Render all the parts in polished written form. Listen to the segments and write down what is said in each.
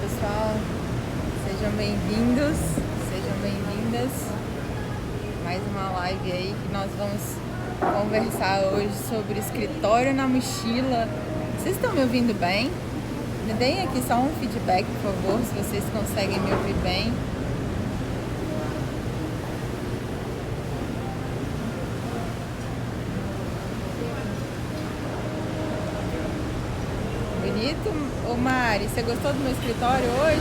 pessoal, sejam bem-vindos, sejam bem-vindas. Mais uma live aí que nós vamos conversar hoje sobre escritório na mochila. Vocês estão me ouvindo bem? Me deem aqui só um feedback, por favor, se vocês conseguem me ouvir bem. Bonito. Ô Mari, você gostou do meu escritório hoje?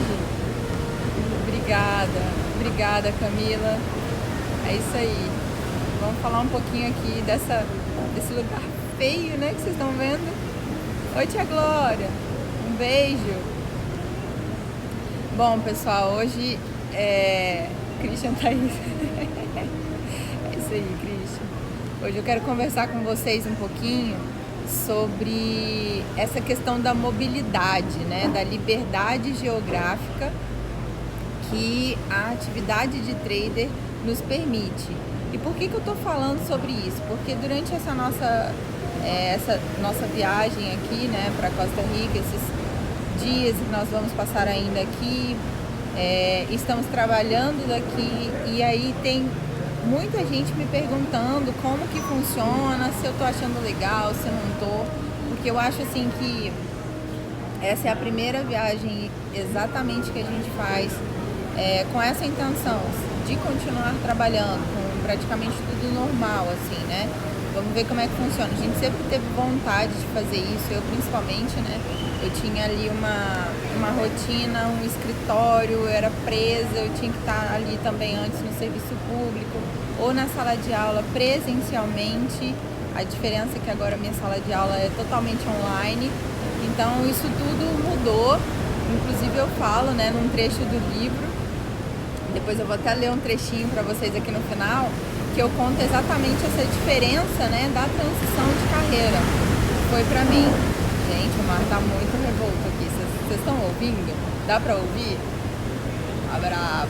Obrigada Camila. É isso aí. Vamos falar um pouquinho aqui desse lugar feio, né, que vocês estão vendo. Oi, tia Glória. Um beijo. Bom, pessoal, hoje Christian tá aí. É isso aí, Christian. Hoje eu quero conversar com vocês um pouquinho sobre essa questão da mobilidade, né, da liberdade geográfica que a atividade de trader nos permite. E por que eu estou falando sobre isso? Porque durante essa nossa viagem aqui, né, para Costa Rica, esses dias que nós vamos passar ainda aqui, estamos trabalhando daqui, e aí tem muita gente me perguntando como que funciona, se eu tô achando legal, se eu não tô, porque eu acho assim que essa é a primeira viagem exatamente que a gente faz com essa intenção de continuar trabalhando com praticamente tudo normal, assim, né? Vamos ver como é que funciona. A gente sempre teve vontade de fazer isso, eu principalmente, né? Eu tinha ali uma rotina, um escritório, eu era presa, eu tinha que estar ali também antes no serviço público ou na sala de aula presencialmente. A diferença é que agora a minha sala de aula é totalmente online, então isso tudo mudou. Inclusive eu falo, né, num trecho do livro, depois eu vou até ler um trechinho para vocês aqui no final, que eu conto exatamente essa diferença, né, da transição de carreira. Foi pra mim. Gente, o mar tá muito revolto aqui. Vocês estão ouvindo? Dá pra ouvir? Tá bravo.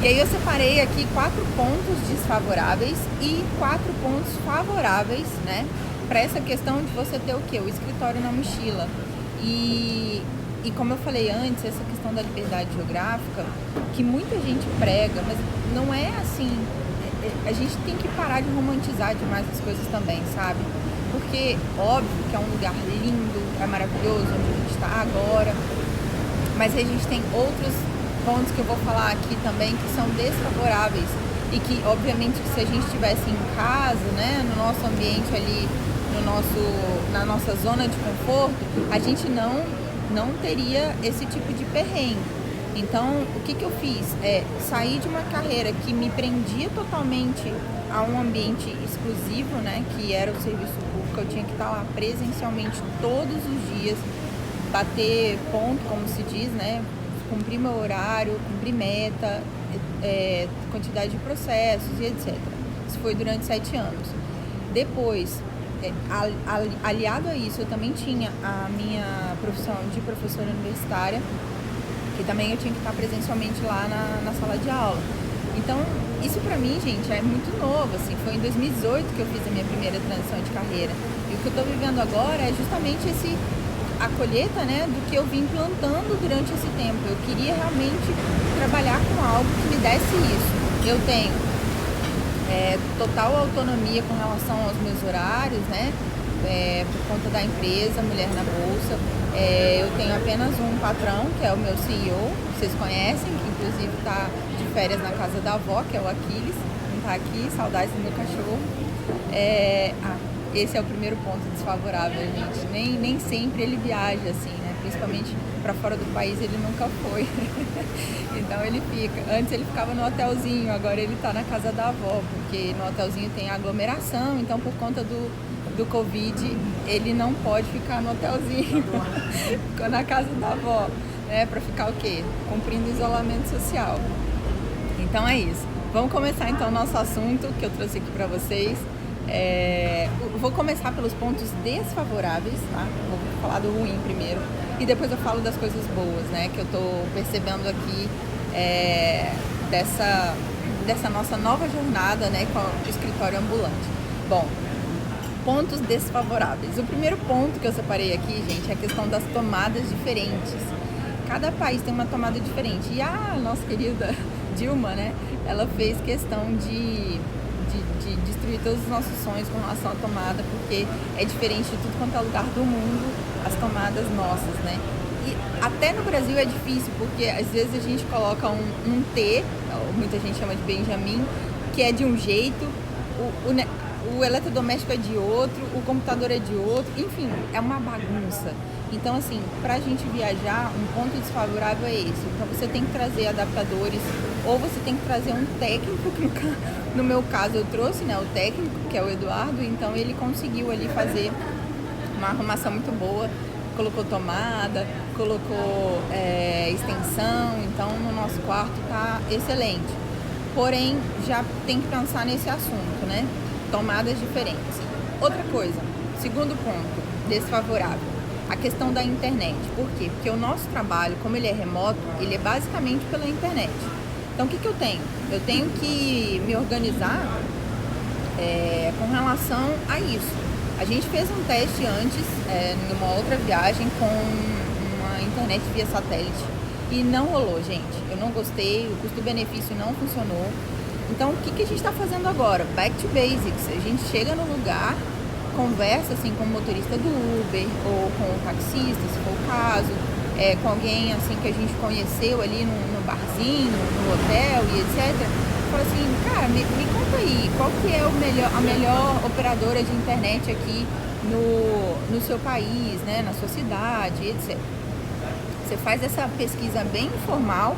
E aí eu separei aqui 4 pontos desfavoráveis e 4 pontos favoráveis, né, pra essa questão de você ter o quê? O escritório na mochila. E como eu falei antes, essa questão da liberdade geográfica, que muita gente prega, mas não é assim. A gente tem que parar de romantizar demais as coisas também, sabe? Porque, óbvio que é um lugar lindo, é maravilhoso onde a gente está agora, mas a gente tem outros pontos que eu vou falar aqui também que são desfavoráveis e que, obviamente, que se a gente estivesse em casa, né, no nosso ambiente ali, na nossa zona de conforto, a gente não teria esse tipo de perrengue. Então, o que eu fiz? Sair de uma carreira que me prendia totalmente a um ambiente exclusivo, né, que era o serviço público. Eu tinha que estar lá presencialmente todos os dias, bater ponto, como se diz, né, cumprir meu horário, cumprir meta, quantidade de processos e etc. Isso foi durante 7 anos. Depois, aliado a isso, eu também tinha a minha profissão de professora universitária, que também eu tinha que estar presencialmente lá na sala de aula. Então, isso pra mim, gente, é muito novo, assim, foi em 2018 que eu fiz a minha primeira transição de carreira. E o que eu tô vivendo agora é justamente a colheita, né, do que eu vim plantando durante esse tempo. Eu queria realmente trabalhar com algo que me desse isso. Eu tenho total autonomia com relação aos meus horários, né, por conta da empresa Mulher na Bolsa. Eu tenho apenas um patrão, que é o meu CEO, vocês conhecem, que inclusive está de férias na casa da avó, que é o Aquiles, não está aqui, saudades do meu cachorro. Esse é o primeiro ponto desfavorável, gente. Nem sempre ele viaja assim, né? Principalmente para fora do país ele nunca foi. Então ele fica. Antes ele ficava no hotelzinho, agora ele está na casa da avó, porque no hotelzinho tem aglomeração, então por conta do Covid, ele não pode ficar no hotelzinho, ficou na casa da avó, né, pra ficar o quê? Cumprindo o isolamento social. Então é isso. Vamos começar então o nosso assunto que eu trouxe aqui pra vocês. Vou começar pelos pontos desfavoráveis, tá? Vou falar do ruim primeiro e depois eu falo das coisas boas, né, que eu tô percebendo aqui dessa nossa nova jornada, né, com o escritório ambulante. Bom, pontos desfavoráveis. O primeiro ponto que eu separei aqui, gente, é a questão das tomadas diferentes. cada país tem uma tomada diferente. E a nossa querida Dilma, né, ela fez questão de destruir todos os nossos sonhos com relação à tomada, porque é diferente de tudo quanto é lugar do mundo, as tomadas nossas, né? E até no Brasil é difícil, porque às vezes a gente coloca um T, muita gente chama de Benjamin, que é de um jeito, o eletrodoméstico é de outro, o computador é de outro, enfim, é uma bagunça. Então, assim, pra gente viajar, um ponto desfavorável é esse. Então, você tem que trazer adaptadores, ou você tem que trazer um técnico, que no meu caso eu trouxe, né, o técnico, que é o Eduardo, então ele conseguiu ali fazer uma arrumação muito boa, colocou tomada, colocou extensão, então no nosso quarto tá excelente. Porém, já tem que pensar nesse assunto, né? Tomadas diferentes. Outra coisa, segundo ponto, desfavorável, a questão da internet. Por quê? Porque o nosso trabalho, como ele é remoto, ele é basicamente pela internet. Então, o que eu tenho? Eu tenho que me organizar com relação a isso. A gente fez um teste antes, numa outra viagem, com uma internet via satélite. E não rolou, gente. Eu não gostei, o custo-benefício não funcionou. Então, o que a gente está fazendo agora? Back to basics. A gente chega no lugar, conversa assim com o motorista do Uber ou com o taxista, se for o caso, com alguém assim que a gente conheceu ali no barzinho, no hotel e etc. Fala assim, cara, me conta aí, qual que é a melhor operadora de internet aqui no seu país, né, na sua cidade, etc. Você faz essa pesquisa bem informal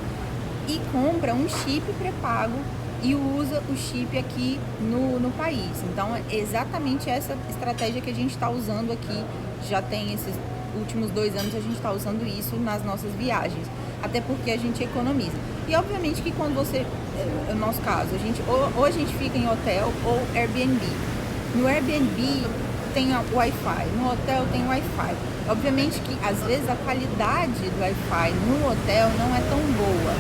e compra um chip pré-pago e usa o chip aqui no país. Então, é exatamente essa estratégia que a gente está usando aqui. Já tem esses últimos 2 anos a gente está usando isso nas nossas viagens. Até porque a gente economiza. E, obviamente, que quando você... No nosso caso, a gente, ou a gente fica em hotel ou Airbnb. No Airbnb tem Wi-Fi, no hotel tem Wi-Fi. Obviamente que, às vezes, a qualidade do Wi-Fi no hotel não é tão boa.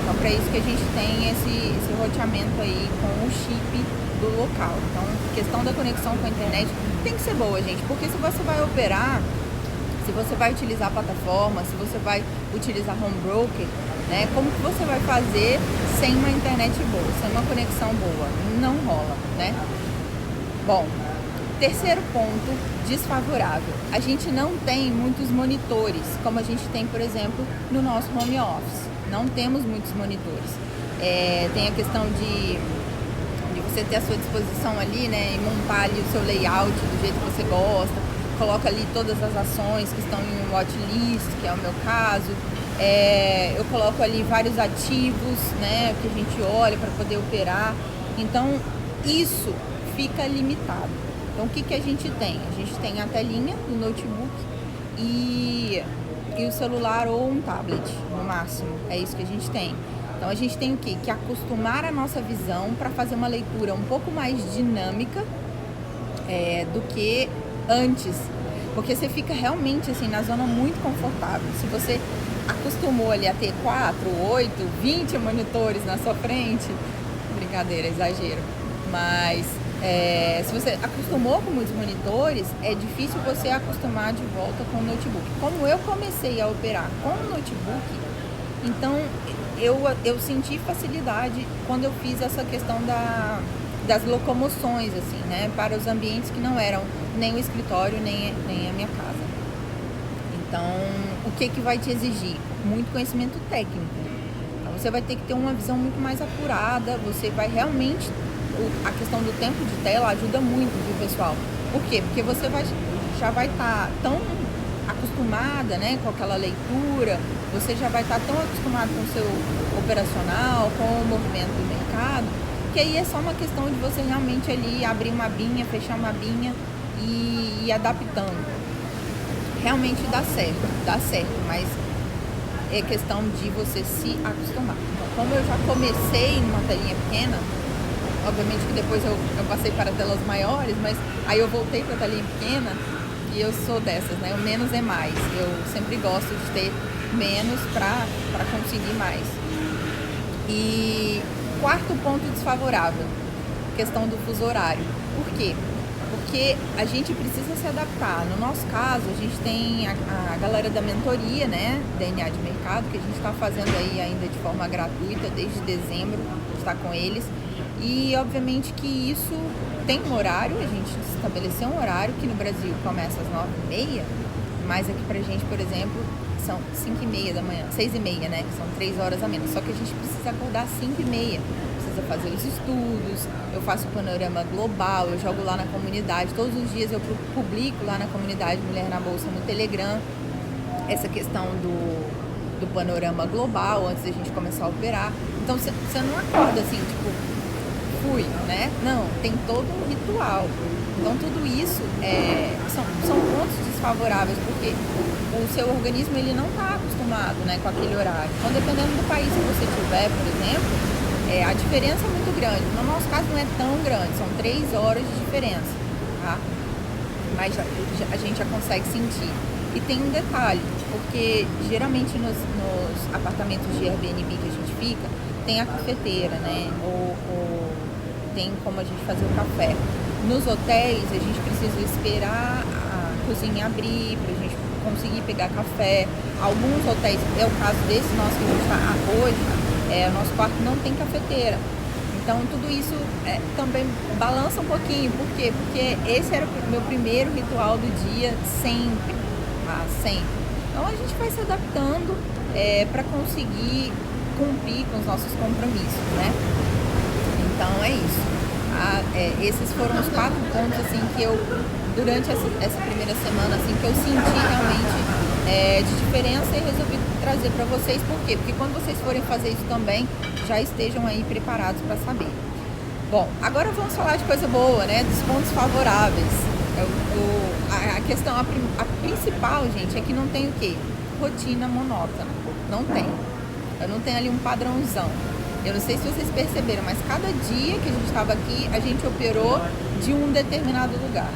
Então, para isso que a gente tem esse roteamento aí com o chip do local. Então, a questão da conexão com a internet tem que ser boa, gente, porque se você vai operar, se você vai utilizar a plataforma, se você vai utilizar home broker, né, como que você vai fazer sem uma internet boa, sem uma conexão boa? Não rola, né? Bom, terceiro ponto desfavorável. A gente não tem muitos monitores, como a gente tem, por exemplo, no nosso home office. Não temos muitos monitores. Tem a questão de você ter à sua disposição ali, né, e montar ali o seu layout do jeito que você gosta, coloca ali todas as ações que estão em um watchlist, que é o meu caso. Eu coloco ali vários ativos, né, que a gente olha para poder operar. Então, isso fica limitado. Então, o que a gente tem? A gente tem a telinha do notebook e o celular ou um tablet, no máximo. É isso que a gente tem. Então, a gente tem o quê? Que acostumar a nossa visão para fazer uma leitura um pouco mais dinâmica do que antes. Porque você fica realmente assim na zona muito confortável. Se você acostumou ali a ter 4, 8, 20 monitores na sua frente, brincadeira, exagero, mas se você acostumou com muitos monitores, é difícil você acostumar de volta com o notebook. Como eu comecei a operar com o notebook, então eu senti facilidade quando eu fiz essa questão das locomoções, assim, né, para os ambientes que não eram nem o escritório, nem a minha casa. Então, o que vai te exigir? Muito conhecimento técnico. Então, você vai ter que ter uma visão muito mais apurada, você vai realmente... A questão do tempo de tela ajuda muito, viu, pessoal? Por quê? Porque você já vai estar tão acostumada, né, com aquela leitura, você já vai estar tão acostumado com o seu operacional, com o movimento do mercado, que aí é só uma questão de você realmente ali abrir uma abinha, fechar uma abinha e ir adaptando. Realmente dá certo, mas é questão de você se acostumar. Então, como eu já comecei numa telinha pequena, obviamente que depois eu passei para telas maiores, mas aí eu voltei para a telinha pequena e eu sou dessas, né? O menos é mais. Eu sempre gosto de ter menos para conseguir mais. E quarto ponto desfavorável, questão do fuso horário. Por quê? porque a gente precisa se adaptar. No nosso caso, a gente tem a galera da mentoria, né, DNA de mercado, que a gente está fazendo aí ainda de forma gratuita, desde dezembro, está com eles. E obviamente que isso tem um horário, a gente estabeleceu um horário que no Brasil começa às 9h30, mas aqui pra gente, por exemplo, são 5h30 da manhã, 6h30, né, que são 3 horas a menos. Só que a gente precisa acordar às 5h30. Fazer os estudos, eu faço o panorama global, eu jogo lá na comunidade, todos os dias eu publico lá na comunidade Mulher na Bolsa no Telegram essa questão do panorama global antes da gente começar a operar. Então você não acorda assim, tipo, fui, né? Não, tem todo um ritual. Então tudo isso são pontos desfavoráveis, porque o seu organismo ele não está acostumado, né, com aquele horário. Então dependendo do país que você tiver, por exemplo, a diferença é muito grande. No nosso caso não é tão grande, são 3 horas de diferença, tá? Mas a gente já consegue sentir. E tem um detalhe, porque geralmente nos apartamentos de Airbnb que a gente fica, tem a cafeteira, né? Ou tem como a gente fazer o café. Nos hotéis a gente precisa esperar a cozinha abrir pra gente conseguir pegar café. Alguns hotéis, é o caso desse nosso que a gente está hoje, o nosso quarto não tem cafeteira. Então tudo isso também balança um pouquinho. Por quê? Porque esse era o meu primeiro ritual do dia, sempre, tá? Sempre. Então a gente vai se adaptando para conseguir cumprir com os nossos compromissos, né? Então é isso. Esses foram os 4 pontos assim que eu, durante essa primeira semana, assim, que eu senti realmente de diferença e resolvi trazer para vocês. Por quê? Porque quando vocês forem fazer isso também, já estejam aí preparados para saber. Bom, agora vamos falar de coisa boa, né? Dos pontos favoráveis. A questão, a principal, gente, é que não tem o quê? Rotina monótona. Não tem. Eu não tenho ali um padrãozão. Eu não sei se vocês perceberam, mas cada dia que a gente estava aqui, a gente operou de um determinado lugar.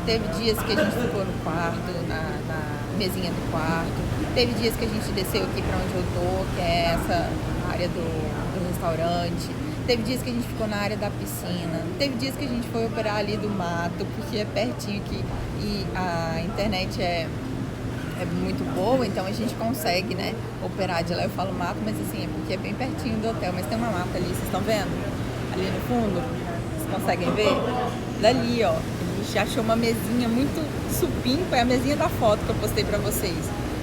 Teve dias que a gente ficou no quarto, na mesinha do quarto. Teve dias que a gente desceu aqui para onde eu tô, que é essa área do restaurante. Teve dias que a gente ficou na área da piscina. Teve dias que a gente foi operar ali do mato, porque é pertinho aqui e a internet é muito boa, então a gente consegue, né, operar de lá. Eu falo mato, mas assim, é porque é bem pertinho do hotel. Mas tem uma mata ali, vocês estão vendo? Ali no fundo, vocês conseguem ver? Dali, ó, a gente achou uma mesinha muito supimpa, é a mesinha da foto que eu postei pra vocês.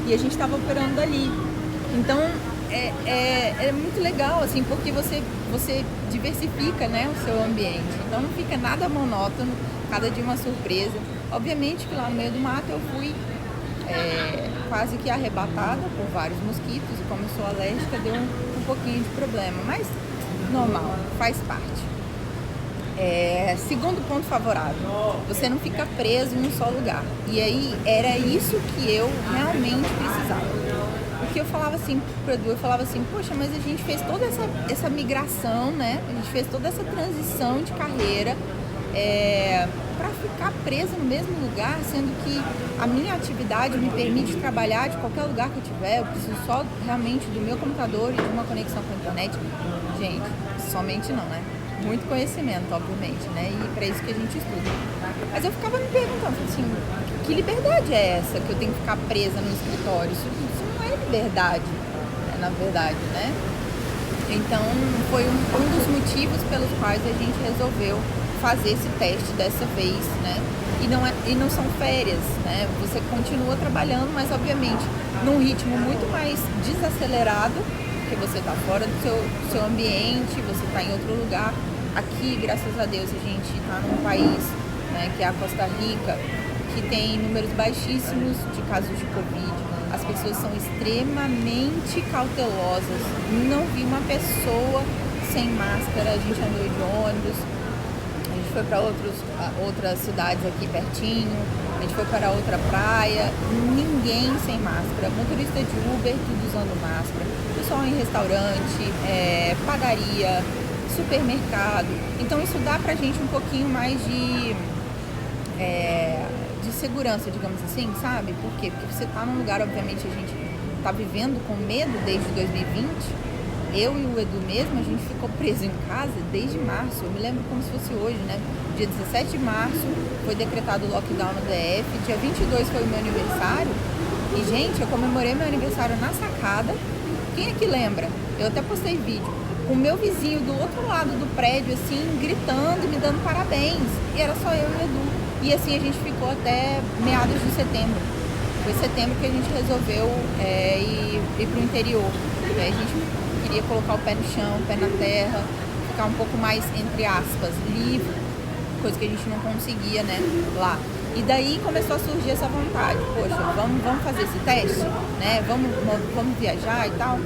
E a gente tava operando dali. Então, é muito legal, assim, porque você diversifica, né, o seu ambiente. Então não fica nada monótono, cada dia uma surpresa. Obviamente que lá no meio do mato eu fui quase que arrebatada por vários mosquitos, e como eu sou alérgica, deu um pouquinho de problema, mas normal, faz parte. Segundo ponto favorável, você não fica preso em um só lugar. E aí era isso que eu realmente precisava. Porque eu falava assim pro Edu, poxa, mas a gente fez toda essa migração, né? A gente fez toda essa transição de carreira para ficar presa no mesmo lugar, sendo que a minha atividade me permite trabalhar de qualquer lugar que eu tiver. Eu preciso só realmente do meu computador e de uma conexão com a internet. Gente, somente não, né? Muito conhecimento, obviamente, né? E para isso que a gente estuda. Mas eu ficava me perguntando, assim, que liberdade é essa que eu tenho que ficar presa no escritório? Isso não é liberdade, na verdade, né? Então, foi um dos motivos pelos quais a gente resolveu fazer esse teste dessa vez, né? E não são férias, né? Você continua trabalhando, mas obviamente num ritmo muito mais desacelerado, porque você está fora do seu ambiente, você está em outro lugar. Aqui, graças a Deus, a gente está num país, né, que é a Costa Rica, que tem números baixíssimos de casos de Covid. As pessoas são extremamente cautelosas. Não vi uma pessoa sem máscara. A gente andou de ônibus, a gente foi para outras cidades aqui pertinho, a gente foi para outra praia, ninguém sem máscara. Motorista de Uber, tudo usando máscara. Pessoal em restaurante, padaria, supermercado. Então isso dá pra gente um pouquinho mais de segurança, digamos assim, sabe? Por quê? Porque você tá num lugar, obviamente, a gente tá vivendo com medo desde 2020, eu e o Edu mesmo, a gente ficou preso em casa desde março. Eu me lembro como se fosse hoje, né? Dia 17 de março foi decretado o lockdown no DF, dia 22 foi o meu aniversário. E, gente, eu comemorei meu aniversário na sacada. Quem é que lembra? Eu até postei vídeo. Com o meu vizinho do outro lado do prédio, assim, gritando e me dando parabéns. E era só eu e o Edu. E assim a gente ficou até meados de setembro. Foi setembro que a gente resolveu ir pro interior. A gente queria colocar o pé no chão, o pé na terra, ficar um pouco mais, entre aspas, livre, coisa que a gente não conseguia, né, lá. E daí começou a surgir essa vontade, poxa, vamos fazer esse teste, né, vamos viajar e tal.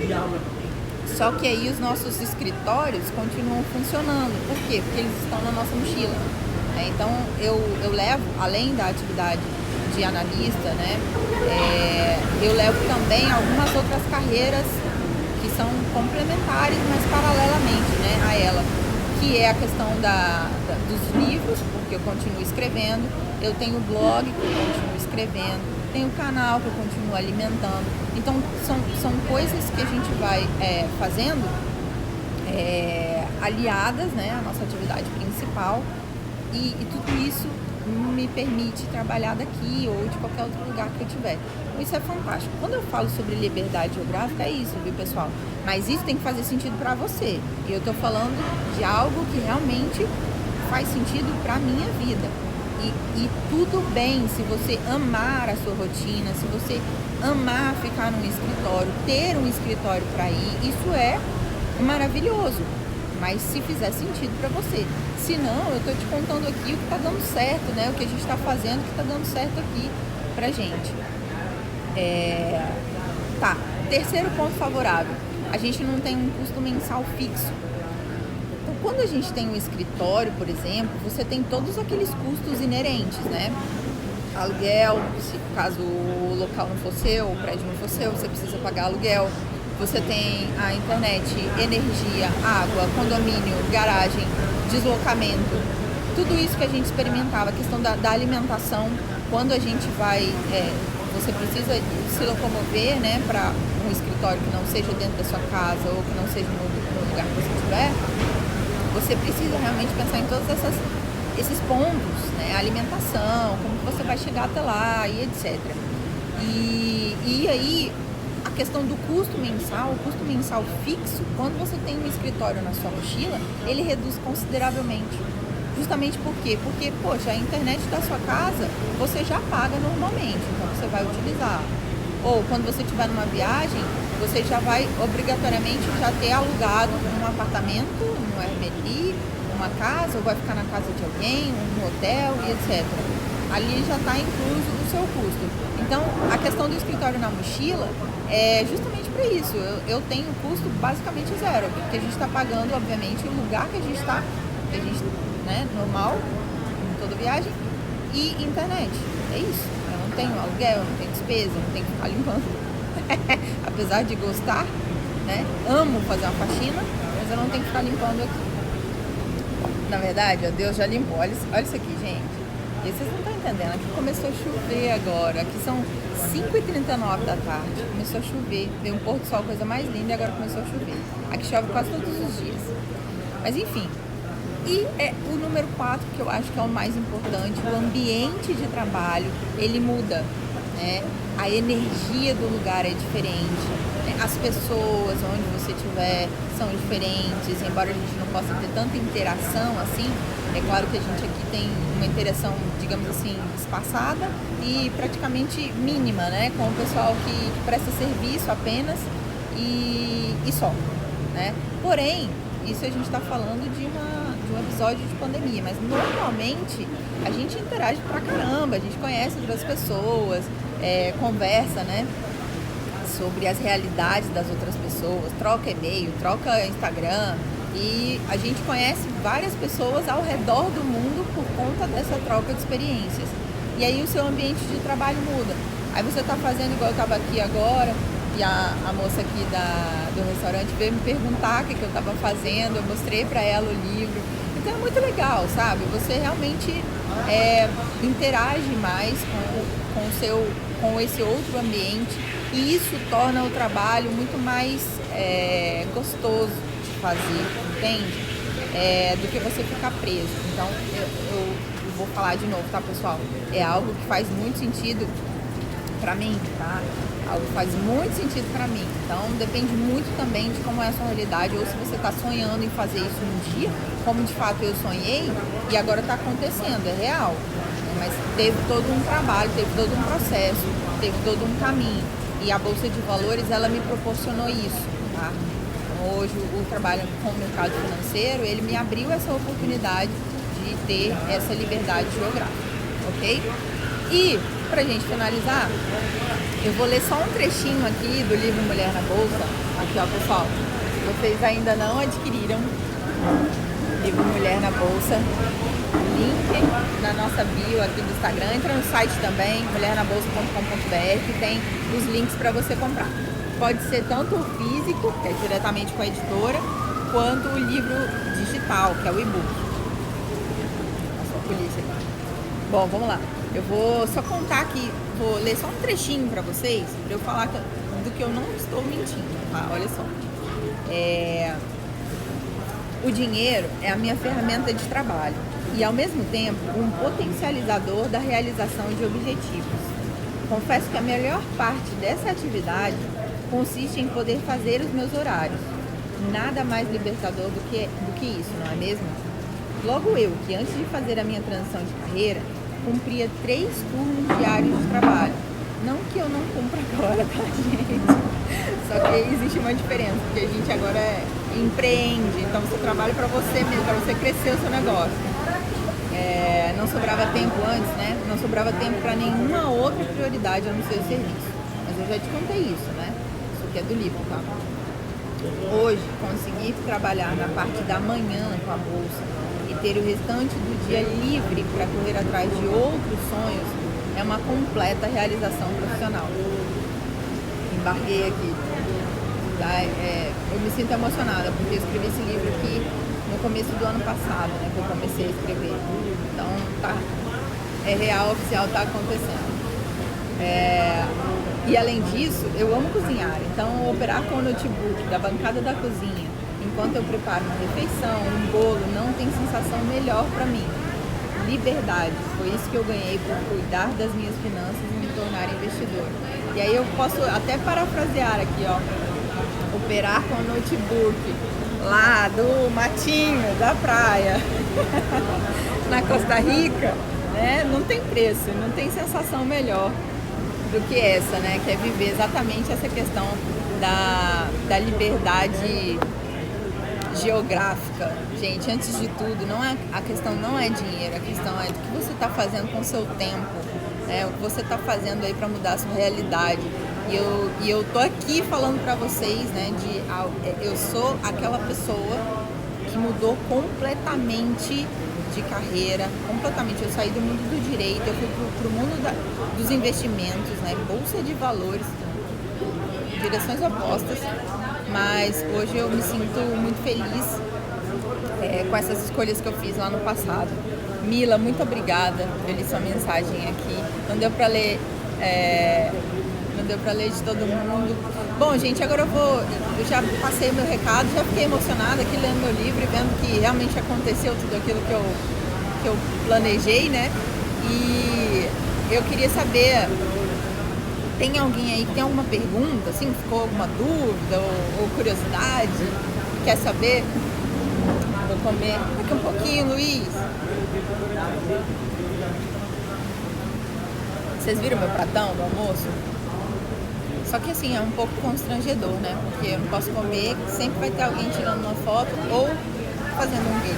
Só que aí os nossos escritórios continuam funcionando. Por quê? Porque eles estão na nossa mochila. Então eu levo, além da atividade de analista, né, eu levo também algumas outras carreiras que são complementares, mas paralelamente, né, a ela, que é a questão dos livros, porque eu continuo escrevendo, eu tenho blog que eu continuo escrevendo, tenho canal que eu continuo alimentando. Então são coisas que a gente vai fazendo aliadas, né, à nossa atividade principal, e tudo isso me permite trabalhar daqui ou de qualquer outro lugar que eu tiver. Isso é fantástico. Quando eu falo sobre liberdade geográfica, é isso, viu, pessoal? Mas isso tem que fazer sentido para você. E eu tô falando de algo que realmente faz sentido para minha vida. E tudo bem se você amar a sua rotina, se você amar ficar num escritório, ter um escritório para ir, isso é maravilhoso. Mas se fizer sentido para você. Se não, eu tô te contando aqui o que tá dando certo, né? O que a gente tá fazendo, o que tá dando certo aqui pra gente. Tá, terceiro ponto favorável. A gente não tem um custo mensal fixo. Então, quando a gente tem um escritório, por exemplo, você tem todos aqueles custos inerentes, né? Aluguel, se caso o local não for seu, o prédio não for seu, você precisa pagar aluguel. Você tem a internet, energia, água, condomínio, garagem, deslocamento. Tudo isso que a gente experimentava, a questão da alimentação, quando a gente vai, você precisa se locomover, né, para um escritório que não seja dentro da sua casa ou que não seja no lugar que você estiver, você precisa realmente pensar em todos esses pontos, né, alimentação, como que você vai chegar até lá e etc. E aí, a questão do custo mensal, o custo mensal fixo, quando você tem um escritório na sua mochila, ele reduz consideravelmente. Justamente por quê? Porque, poxa, a internet da sua casa, você já paga normalmente, então você vai utilizar. Ou quando você estiver numa viagem, você já vai obrigatoriamente já ter alugado um apartamento, um Airbnb, uma casa, ou vai ficar na casa de alguém, um hotel e etc. Ali já está incluso o seu custo. Então, a questão do escritório na mochila é justamente para isso. Eu tenho custo basicamente zero, porque a gente está pagando, obviamente, o lugar que a gente está, né, normal, em toda viagem, e internet. É isso. Eu não tenho aluguel, eu não tenho despesa, eu não tenho que ficar limpando. Apesar de gostar, né, amo fazer uma faxina, mas eu não tenho que ficar limpando aqui. Na verdade, ó, Deus já limpou. Olha isso aqui, gente. E vocês não estão entendendo, aqui começou a chover agora, aqui são 5h39 da tarde, começou a chover, veio um pôr do sol, coisa mais linda, e agora começou a chover. Aqui chove quase todos os dias. Mas enfim, e o número 4, que eu acho que é o mais importante, o ambiente de trabalho, ele muda, né? A energia do lugar é diferente, né? As pessoas onde você estiver são diferentes, embora a gente não possa ter tanta interação assim. É claro que a gente aqui tem uma interação, digamos assim, espaçada e praticamente mínima, né? Com o pessoal que presta serviço apenas e só, né? Porém, isso a gente está falando de um episódio de pandemia, mas normalmente a gente interage pra caramba, a gente conhece outras pessoas, conversa, né? Sobre as realidades das outras pessoas, troca e-mail, troca Instagram. E a gente conhece várias pessoas ao redor do mundo por conta dessa troca de experiências. E aí o seu ambiente de trabalho muda. Aí você está fazendo igual eu estava aqui agora, e a moça aqui do restaurante veio me perguntar o que eu estava fazendo, eu mostrei para ela o livro. Então é muito legal, sabe? Você realmente interage mais com esse outro ambiente. E isso torna o trabalho muito mais gostoso de fazer, entende? Do que você ficar preso. Então, eu vou falar de novo, tá, pessoal? É algo que faz muito sentido pra mim, tá? Algo que faz muito sentido pra mim. Então, depende muito também de como é a sua realidade, ou se você tá sonhando em fazer isso um dia, como de fato eu sonhei, e agora tá acontecendo, é real. Mas teve todo um trabalho, teve todo um processo, teve todo um caminho. E a Bolsa de Valores, ela me proporcionou isso, tá? Então, hoje, o trabalho com o mercado financeiro, ele me abriu essa oportunidade de ter essa liberdade geográfica, ok? E, pra gente finalizar, eu vou ler só um trechinho aqui do livro Mulher na Bolsa. Aqui, ó, pessoal, se vocês ainda não adquiriram livro Mulher na Bolsa, link na nossa bio aqui do Instagram, entra no site também, mulhernabolsa.com.br, que tem os links para você comprar. Pode ser tanto o físico, que é diretamente com a editora, quanto o livro digital, que é o e-book. Nossa, a polícia aqui. Bom, vamos lá. Eu vou só contar aqui, vou ler só um trechinho para vocês, para eu falar do que eu não estou mentindo, tá? Olha só. O dinheiro é a minha ferramenta de trabalho e, ao mesmo tempo, um potencializador da realização de objetivos. Confesso que a melhor parte dessa atividade consiste em poder fazer os meus horários. Nada mais libertador do que isso, não é mesmo? Logo eu, que antes de fazer a minha transição de carreira, cumpria 3 turnos diários de trabalho. Não que eu não cumpra agora, tá, gente? Só que existe uma diferença, porque a gente agora empreende, então você trabalha para você mesmo, para você crescer o seu negócio. Não sobrava tempo antes, né? Não sobrava tempo para nenhuma outra prioridade a não ser o serviço. Mas eu já te contei isso, né? Isso aqui é do livro, tá? Hoje, conseguir trabalhar na parte da manhã com a bolsa e ter o restante do dia livre para correr atrás de outros sonhos é uma completa realização profissional. Embarquei aqui. Tá? Eu me sinto emocionada porque eu escrevi esse livro aqui no começo do ano passado, né, que eu comecei a escrever. Então, tá, é real, oficial, tá acontecendo. E além disso, eu amo cozinhar. Então, operar com o notebook da bancada da cozinha, enquanto eu preparo uma refeição, um bolo, não tem sensação melhor para mim. Liberdade, foi isso que eu ganhei por cuidar das minhas finanças e me tornar investidor. E aí eu posso até parafrasear aqui, ó. Operar com o notebook lá do matinho, da praia, na Costa Rica, né? Não tem preço, não tem sensação melhor do que essa, né? Que é viver exatamente essa questão da liberdade geográfica. Gente, antes de tudo, a questão não é dinheiro, a questão é do que você está fazendo com o seu tempo, né? O que você está fazendo aí para mudar a sua realidade. E eu tô aqui falando para vocês, né, eu sou aquela pessoa que mudou completamente de carreira, completamente. Eu saí do mundo do direito, eu fui pro mundo dos investimentos, né, bolsa de valores, direções opostas, mas hoje eu me sinto muito feliz com essas escolhas que eu fiz lá no passado. Mila, muito obrigada. Eu li sua mensagem aqui. Não deu para ler. Não deu pra ler de todo mundo. Bom, gente, agora eu já passei meu recado, já fiquei emocionada aqui lendo meu livro e vendo que realmente aconteceu tudo aquilo que eu planejei, né? E eu queria saber, tem alguém aí que tem alguma pergunta, assim, ficou alguma dúvida ou curiosidade, quer saber? Vou comer daqui um pouquinho, Luiz. Vocês viram meu pratão do almoço? Só que assim, é um pouco constrangedor, né? Porque eu não posso comer, sempre vai ter alguém tirando uma foto ou fazendo um vídeo.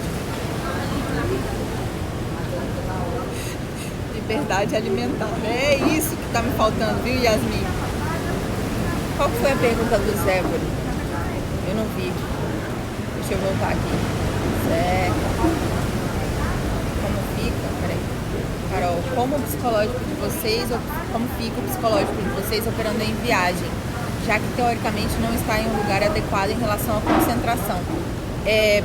Liberdade alimentar, né? É isso que tá me faltando, viu, Yasmin? Qual foi a pergunta do Zéboli? Eu não vi. Deixa eu voltar aqui. Zé. Como fica? Peraí. Carol, como fica o psicológico de vocês operando em viagem, já que teoricamente não está em um lugar adequado em relação à concentração?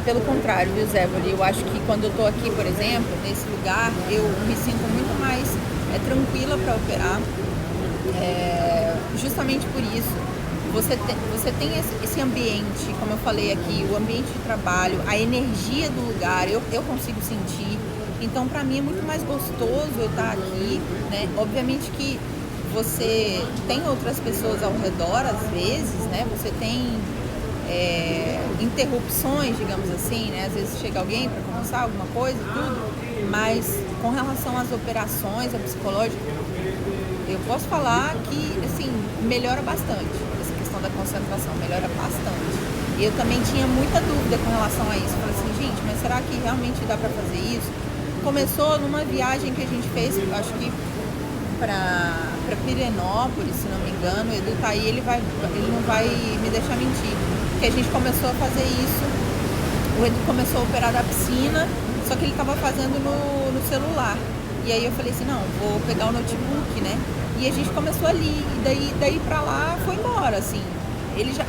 Pelo contrário, viu, Zéboli? Eu acho que quando eu estou aqui, por exemplo, nesse lugar, eu me sinto muito mais tranquila para operar. Justamente por isso, você tem esse ambiente, como eu falei aqui, o ambiente de trabalho, a energia do lugar, eu consigo sentir. Então, para mim é muito mais gostoso eu estar aqui, né? Obviamente que você tem outras pessoas ao redor, às vezes, né? Você tem interrupções, digamos assim, né? Às vezes chega alguém para conversar alguma coisa, tudo, mas com relação às operações, ao psicológico, eu posso falar que, assim, melhora bastante. Essa questão da concentração melhora bastante. E eu também tinha muita dúvida com relação a isso. Falei assim, gente, mas será que realmente dá para fazer isso? Começou numa viagem que a gente fez, acho que para Pirenópolis, se não me engano. O Edu tá aí, ele não vai me deixar mentir. Que a gente começou a fazer isso. O Edu começou a operar da piscina, só que ele estava fazendo no celular. E aí eu falei assim, não, vou pegar o notebook, né? E a gente começou ali, e daí pra lá foi embora, assim.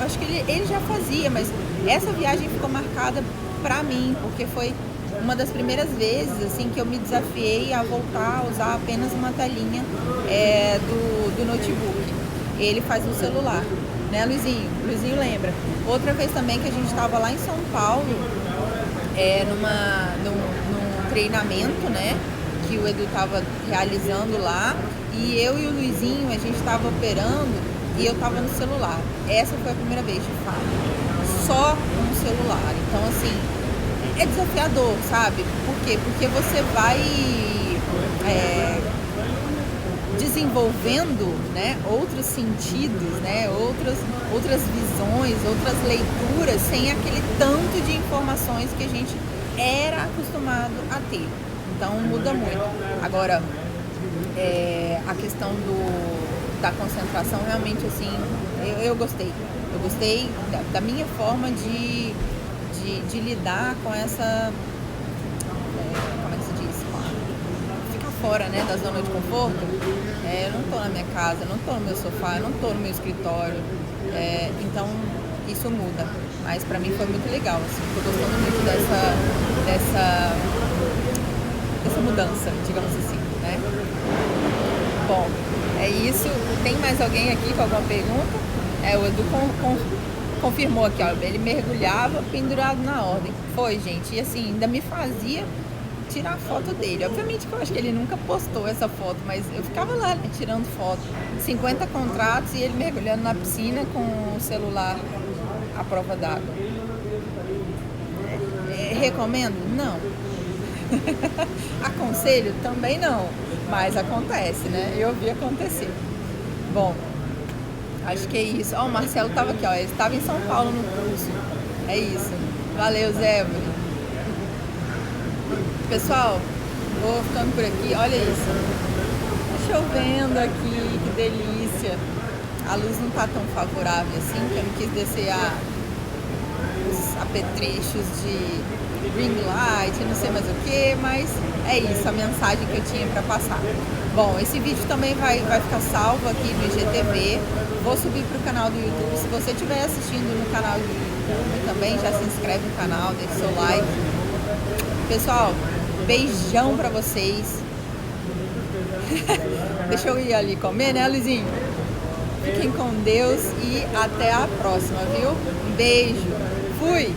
Acho que ele já fazia, mas essa viagem ficou marcada pra mim, porque foi uma das primeiras vezes, assim, que eu me desafiei a voltar a usar apenas uma telinha do notebook. Ele faz no celular, né, Luizinho? Luizinho lembra. Outra vez também que a gente estava lá em São Paulo, num treinamento, né, que o Edu estava realizando lá, e eu e o Luizinho, a gente estava operando e eu estava no celular. Essa foi a primeira vez, de fato, só no celular. Então, assim, é desafiador, sabe? Por quê? Porque você vai desenvolvendo, né, outros sentidos, né, outras visões, outras leituras, sem aquele tanto de informações que a gente era acostumado a ter. Então muda muito. Agora, a questão da concentração, realmente, assim, eu gostei. Eu gostei da minha forma de lidar com essa, como é que se diz? Ficar fora, né, da zona de conforto. Eu não estou na minha casa, eu não estou no meu sofá, eu não estou no meu escritório. Então isso muda. Mas para mim foi muito legal, assim. Estou gostando muito dessa mudança, digamos assim, né? Bom, é isso. Tem mais alguém aqui com alguma pergunta? O Edu confirmou aqui, ó, ele mergulhava pendurado na ordem. Foi, gente, e assim, ainda me fazia tirar foto dele. Obviamente que eu acho que ele nunca postou essa foto, mas eu ficava lá, né, tirando foto. 50 contratos e ele mergulhando na piscina com o celular à prova d'água. Recomendo? Não. Aconselho? Também não. Mas acontece, né? Eu vi acontecer. Bom, acho que é isso. Ó, o Marcelo estava aqui, ó. Ele estava em São Paulo no curso. É isso. Valeu, Zé. Pessoal, vou ficando por aqui. Olha isso. Tá chovendo aqui, que delícia. A luz não tá tão favorável assim, que eu não quis descer os apetrechos de ring light, não sei mais o que, mas é isso, a mensagem que eu tinha para passar. Bom, esse vídeo também vai ficar salvo aqui no IGTV. Vou subir para o canal do YouTube. Se você estiver assistindo no canal do YouTube também, já se inscreve no canal, deixa seu like. Pessoal, beijão para vocês. Deixa eu ir ali comer, né, Luizinho? Fiquem com Deus e até a próxima, viu? Um beijo. Fui!